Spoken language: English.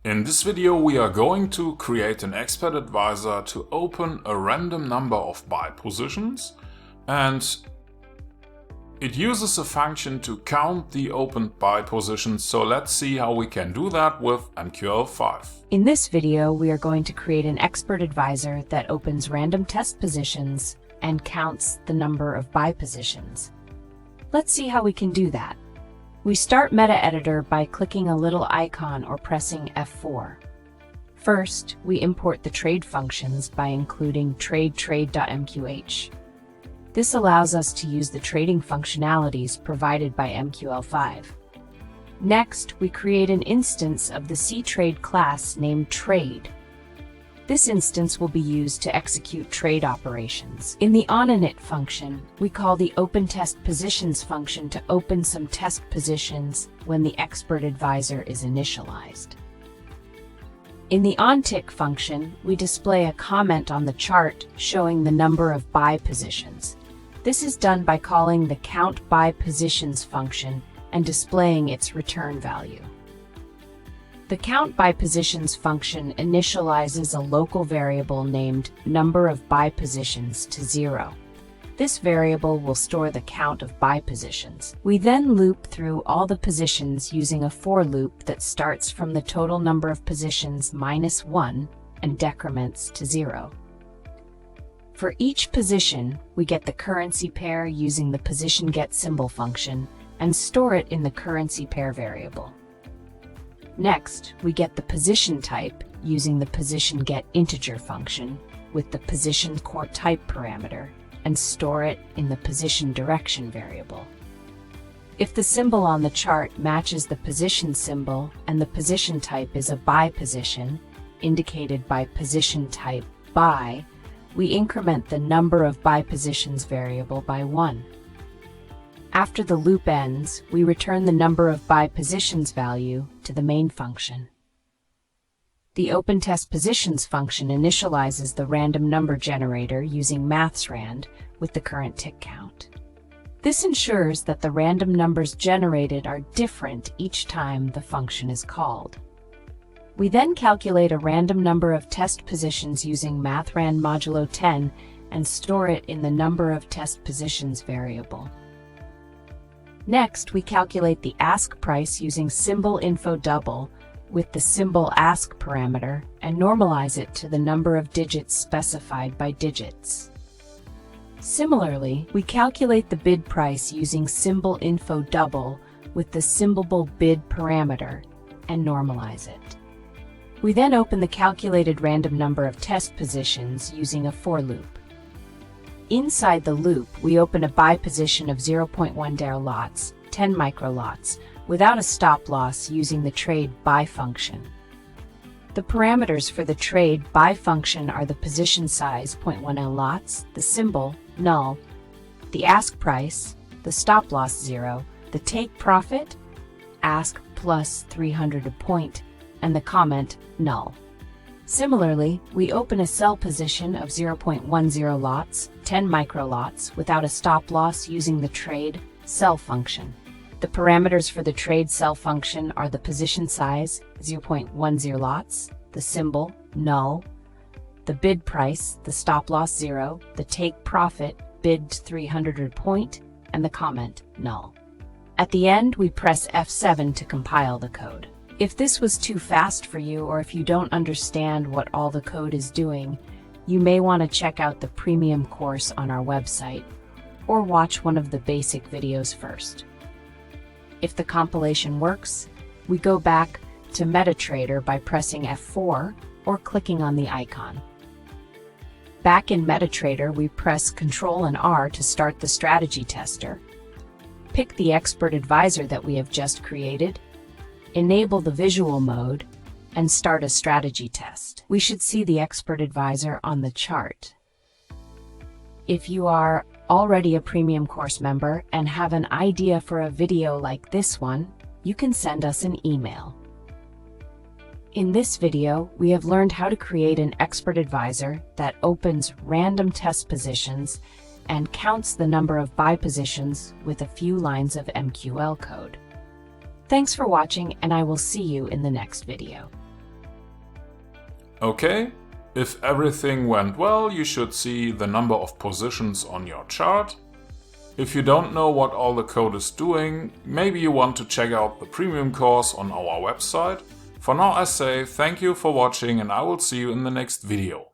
In this video we are going to create an expert advisor to open a random number of buy positions, and it uses a function to count the opened buy positions. So let's see how we can do that with MQL5. In this video we are going to create an expert advisor that opens random test positions and counts the number of buy positions. Let's see how we can do that. We start Metaeditor by clicking a little icon or pressing F4. First, we import the trade functions by including Trade.mqh. This allows us to use the trading functionalities provided by MQL5. Next, we create an instance of the CTrade class named Trade. This instance will be used to execute trade operations. In the OnInit function, we call the OpenTestPositions function to open some test positions when the expert advisor is initialized. In the OnTick function, we display a comment on the chart showing the number of buy positions. This is done by calling the CountBuyPositions function and displaying its return value. The CountBuyPositions function initializes a local variable named NumberOfBuyPositions to 0. This variable will store the count of buy positions. We then loop through all the positions using a for loop that starts from the total number of positions minus 1 and decrements to 0. For each position, we get the currency pair using the positionGetSymbol function and store it in the currency pair variable. Next, we get the position type using the positionGetInteger function with the positionQuartType parameter and store it in the positionDirection variable. If the symbol on the chart matches the position symbol and the position type is a buy position, indicated by positionType buy, we increment the number of buy positions variable by 1. After the loop ends, we return the number of buy positions value to the main function. The OpenTestPositions function initializes the random number generator using mathsrand with the current tick count. This ensures that the random numbers generated are different each time the function is called. We then calculate a random number of test positions using mathrand modulo 10 and store it in the number of test positions variable. Next, we calculate the ask price using symbol info double with the symbol ask parameter and normalize it to the number of digits specified by digits. Similarly, we calculate the bid price using symbol info double with the symbol bid parameter and normalize it. We then open the calculated random number of test positions using a for loop. Inside the loop, we open a buy position of 0.1 dar lots, 10 microlots, without a stop loss using the trade buy function. The parameters for the trade buy function are the position size 0.1 lots, the symbol null, the ask price, the stop loss 0, the take profit ask plus 300 a point, and the comment null. Similarly, we open a sell position of 0.10 lots, 10 microlots, without a stop loss using the trade sell function. The parameters for the trade sell function are the position size, 0.10 lots, the symbol null, the bid price, the stop loss 0, the take profit, bid 300 a point, and the comment null. At the end, we press F7 to compile the code. If this was too fast for you, or if you don't understand what all the code is doing, you may want to check out the premium course on our website, or watch one of the basic videos first. If the compilation works, we go back to Metatrader by pressing F4 or clicking on the icon. Back in Metatrader, we press Ctrl and R to start the strategy tester, pick the expert advisor that we have just created, enable the visual mode, and start a strategy test. We should see the expert advisor on the chart. If you are already a premium course member and have an idea for a video like this one, you can send us an email. In this video, we have learned how to create an expert advisor that opens random test positions and counts the number of buy positions with a few lines of MQL code. Thanks for watching, and I will see you in the next video. Okay, if everything went well, you should see the number of positions on your chart. If you don't know what all the code is doing, maybe you want to check out the premium course on our website. For now I say thank you for watching and I will see you in the next video.